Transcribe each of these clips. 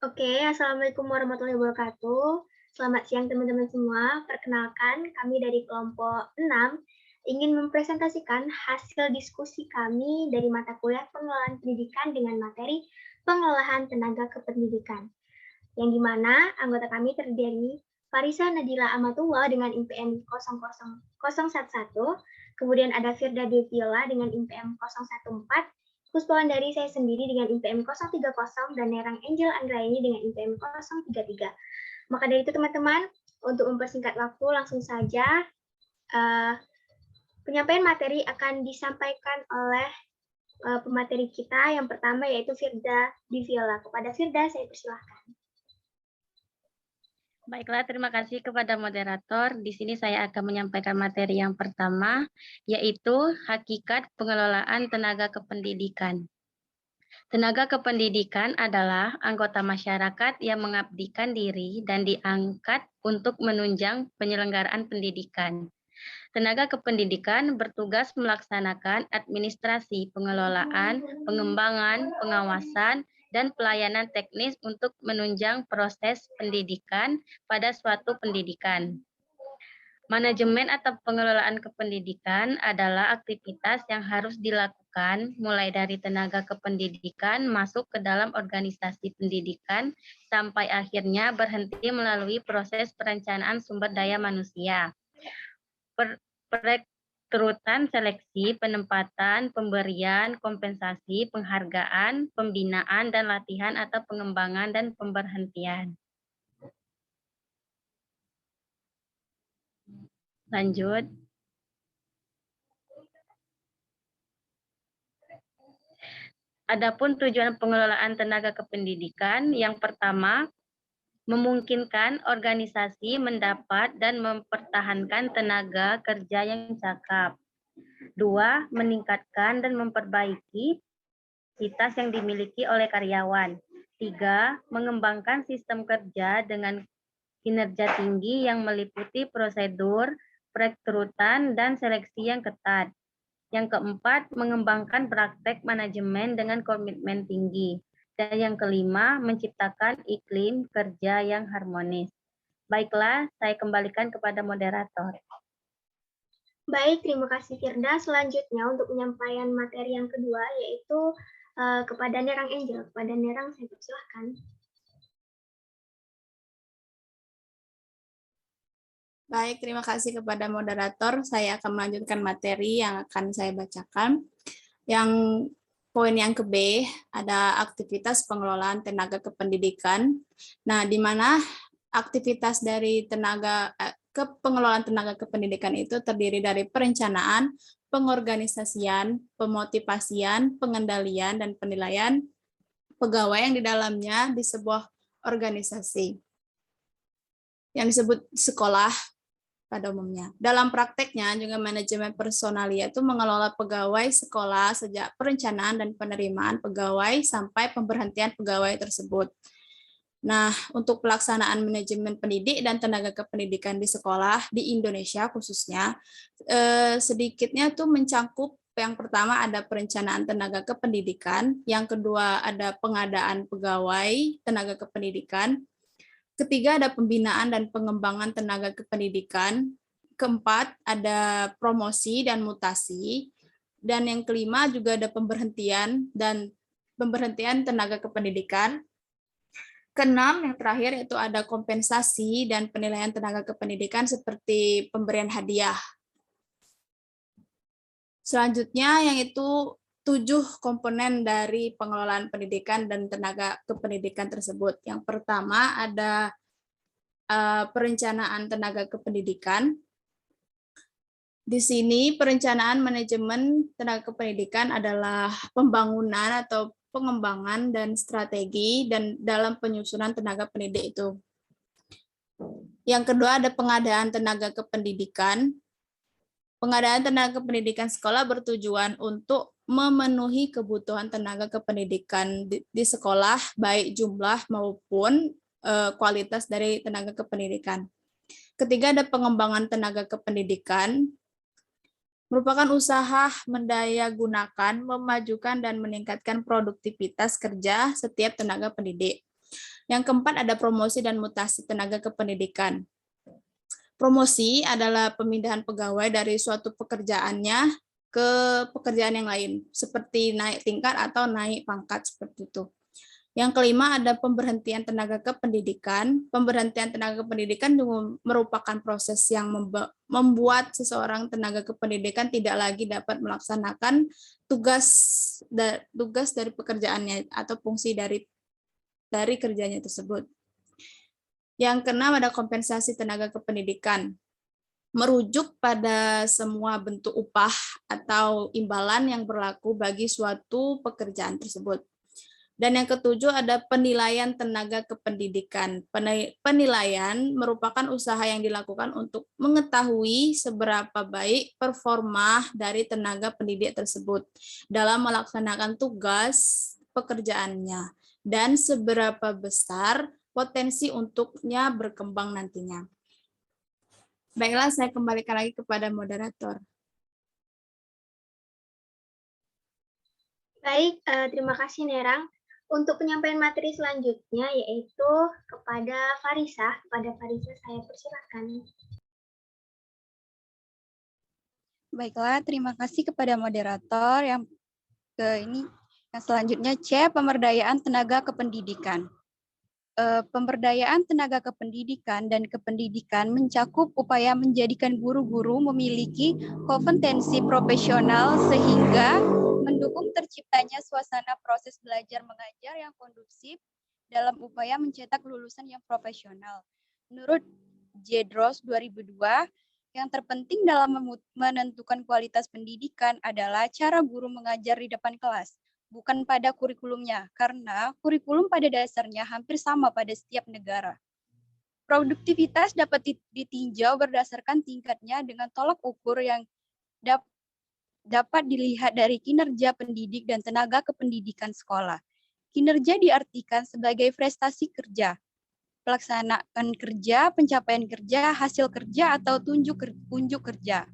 Oke, Assalamualaikum warahmatullahi wabarakatuh. Selamat siang teman-teman semua. Perkenalkan, kami dari kelompok 6 ingin mempresentasikan hasil diskusi kami dari mata kuliah pengelolaan pendidikan dengan materi pengelolaan tenaga kependidikan. Yang dimana anggota kami terdiri Farisa Nadila Amatullah dengan IPM 00011, kemudian ada Firda Deviola dengan IPM 014, Puspawan dari saya sendiri dengan IPM 030, dan Nerang Angel Anggraini dengan IPM 033. Maka dari itu teman-teman, untuk mempersingkat waktu langsung saja penyampaian materi akan disampaikan oleh pemateri kita yang pertama yaitu Firda Deviola. Kepada Firda saya persilahkan. Baiklah, terima kasih kepada moderator. Di sini saya akan menyampaikan materi yang pertama, yaitu hakikat pengelolaan tenaga kependidikan. Tenaga kependidikan adalah anggota masyarakat yang mengabdikan diri dan diangkat untuk menunjang penyelenggaraan pendidikan. Tenaga kependidikan bertugas melaksanakan administrasi, pengelolaan, pengembangan, pengawasan, dan pelayanan teknis untuk menunjang proses pendidikan pada suatu pendidikan. Manajemen atau pengelolaan kependidikan adalah aktivitas yang harus dilakukan mulai dari tenaga kependidikan masuk ke dalam organisasi pendidikan sampai akhirnya berhenti melalui proses perencanaan sumber daya manusia. Perekrutan, seleksi, penempatan, pemberian, kompensasi, penghargaan, pembinaan, dan latihan atau pengembangan dan pemberhentian. Lanjut. Adapun tujuan pengelolaan tenaga kependidikan, yang pertama, memungkinkan organisasi mendapat dan mempertahankan tenaga kerja yang cakep. 2. Meningkatkan dan memperbaiki kapasitas yang dimiliki oleh karyawan. 3. Mengembangkan sistem kerja dengan kinerja tinggi yang meliputi prosedur, perekrutan, dan seleksi yang ketat. Yang keempat, mengembangkan praktek manajemen dengan komitmen tinggi. Dan yang kelima, menciptakan iklim kerja yang harmonis. Baiklah, saya kembalikan kepada moderator. Baik, terima kasih Firda. Selanjutnya untuk penyampaian materi yang kedua yaitu kepada Nerang Angel. Kepada Nerang saya persilahkan. Baik, terima kasih kepada moderator. Saya akan melanjutkan materi yang akan saya bacakan. Yang poin yang ke B, ada aktivitas pengelolaan tenaga kependidikan. Nah, di mana aktivitas dari pengelolaan tenaga kependidikan itu terdiri dari perencanaan, pengorganisasian, pemotivasian, pengendalian, dan penilaian pegawai yang di dalamnya di sebuah organisasi yang disebut sekolah pada umumnya. Dalam prakteknya juga manajemen personalia itu mengelola pegawai sekolah sejak perencanaan dan penerimaan pegawai sampai pemberhentian pegawai tersebut. Nah, untuk pelaksanaan manajemen pendidik dan tenaga kependidikan di sekolah di Indonesia khususnya, sedikitnya tuh mencangkup yang pertama ada perencanaan tenaga kependidikan, yang kedua ada pengadaan pegawai tenaga kependidikan, ketiga ada pembinaan dan pengembangan tenaga kependidikan, keempat ada promosi dan mutasi, dan yang kelima juga ada pemberhentian tenaga kependidikan. Keenam, yang terakhir itu ada kompensasi dan penilaian tenaga kependidikan seperti pemberian hadiah. Selanjutnya yang itu 7 komponen dari pengelolaan pendidikan dan tenaga kependidikan tersebut. Yang pertama ada perencanaan tenaga kependidikan. Di sini perencanaan manajemen tenaga kependidikan adalah pembangunan atau pengembangan dan strategi dan dalam penyusunan tenaga pendidik itu. Yang kedua ada pengadaan tenaga kependidikan. Pengadaan tenaga kependidikan sekolah bertujuan untuk memenuhi kebutuhan tenaga kependidikan di sekolah, baik jumlah maupun kualitas dari tenaga kependidikan. Ketiga, ada pengembangan tenaga kependidikan, merupakan usaha mendayagunakan, memajukan, dan meningkatkan produktivitas kerja setiap tenaga pendidik. Yang keempat ada promosi dan mutasi tenaga kependidikan. Promosi adalah pemindahan pegawai dari suatu pekerjaannya ke pekerjaan yang lain, seperti naik tingkat atau naik pangkat seperti itu. Yang kelima ada pemberhentian tenaga kependidikan. Pemberhentian tenaga kependidikan juga merupakan proses yang membuat seseorang tenaga kependidikan tidak lagi dapat melaksanakan tugas dari pekerjaannya atau fungsi dari kerjanya tersebut. Yang keenam ada kompensasi tenaga kependidikan. Merujuk pada semua bentuk upah atau imbalan yang berlaku bagi suatu pekerjaan tersebut. Dan yang ketujuh ada penilaian tenaga kependidikan. Penilaian merupakan usaha yang dilakukan untuk mengetahui seberapa baik performa dari tenaga pendidik tersebut dalam melaksanakan tugas pekerjaannya dan seberapa besar potensi untuknya berkembang nantinya. Baiklah, saya kembalikan lagi kepada moderator. Baik, terima kasih Nerang. Untuk penyampaian materi selanjutnya yaitu kepada Farisa. Kepada Farisa saya persilakan. Baiklah, terima kasih kepada moderator. Yang selanjutnya C, pemberdayaan tenaga kependidikan. Pemberdayaan tenaga kependidikan dan kependidikan mencakup upaya menjadikan guru-guru memiliki kompetensi profesional sehingga mendukung terciptanya suasana proses belajar mengajar yang kondusif dalam upaya mencetak lulusan yang profesional. Menurut Jedros 2002, yang terpenting dalam menentukan kualitas pendidikan adalah cara guru mengajar di depan kelas, bukan pada kurikulumnya, karena kurikulum pada dasarnya hampir sama pada setiap negara. Produktivitas dapat ditinjau berdasarkan tingkatnya dengan tolak ukur yang dapat dilihat dari kinerja pendidik dan tenaga kependidikan sekolah. Kinerja diartikan sebagai prestasi kerja, pelaksanaan kerja, pencapaian kerja, hasil kerja, atau unjuk kerja.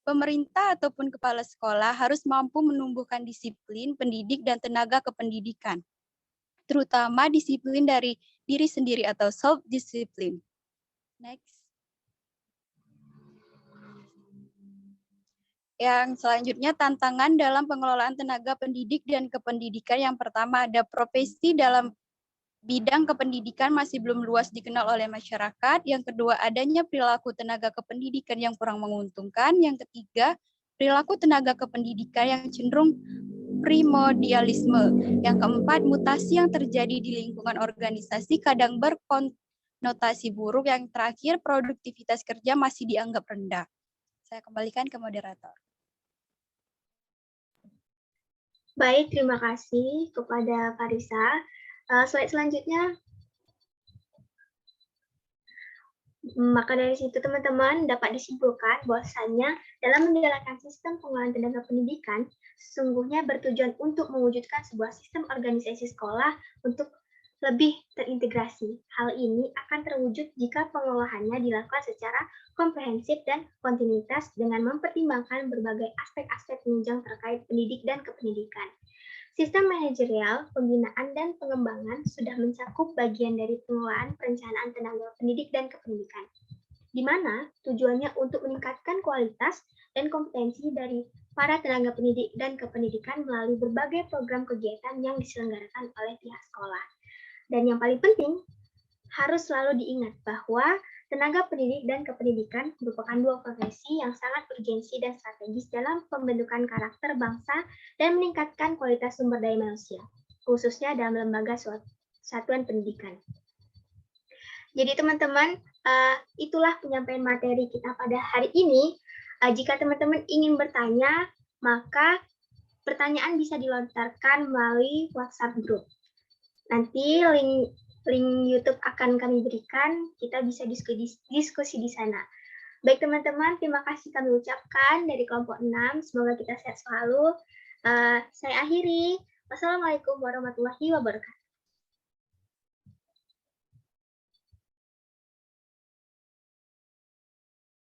Pemerintah ataupun kepala sekolah harus mampu menumbuhkan disiplin pendidik dan tenaga kependidikan, terutama disiplin dari diri sendiri atau self-discipline. Next. Yang selanjutnya, tantangan dalam pengelolaan tenaga pendidik dan kependidikan. Yang pertama ada profesi dalam bidang kependidikan masih belum luas dikenal oleh masyarakat. Yang kedua, adanya perilaku tenaga kependidikan yang kurang menguntungkan. Yang ketiga, perilaku tenaga kependidikan yang cenderung primordialisme. Yang keempat, mutasi yang terjadi di lingkungan organisasi kadang berkonotasi buruk. Yang terakhir, produktivitas kerja masih dianggap rendah. Saya kembalikan ke moderator. Baik, terima kasih kepada Farisa. Slide selanjutnya. Maka dari situ teman-teman dapat disimpulkan bahwasannya dalam menjalankan sistem pengelolaan tenaga pendidikan sesungguhnya bertujuan untuk mewujudkan sebuah sistem organisasi sekolah untuk lebih terintegrasi. Hal ini akan terwujud jika pengelolaannya dilakukan secara komprehensif dan kontinuitas dengan mempertimbangkan berbagai aspek-aspek penunjang terkait pendidik dan kependidikan. Sistem manajerial, pembinaan, dan pengembangan sudah mencakup bagian dari pengelolaan perencanaan tenaga pendidik dan kependidikan, di mana tujuannya untuk meningkatkan kualitas dan kompetensi dari para tenaga pendidik dan kependidikan melalui berbagai program kegiatan yang diselenggarakan oleh pihak sekolah. Dan yang paling penting, harus selalu diingat bahwa tenaga pendidik dan kependidikan merupakan dua profesi yang sangat urgensi dan strategis dalam pembentukan karakter bangsa dan meningkatkan kualitas sumber daya manusia, khususnya dalam lembaga satuan pendidikan. Jadi teman-teman, itulah penyampaian materi kita pada hari ini. Jika teman-teman ingin bertanya, maka pertanyaan bisa dilontarkan melalui WhatsApp group. Nanti link YouTube akan kami berikan, kita bisa diskusi di sana. Baik teman-teman, terima kasih kami ucapkan dari kelompok 6, semoga kita sehat selalu. Saya akhiri. Wassalamualaikum warahmatullahi wabarakatuh.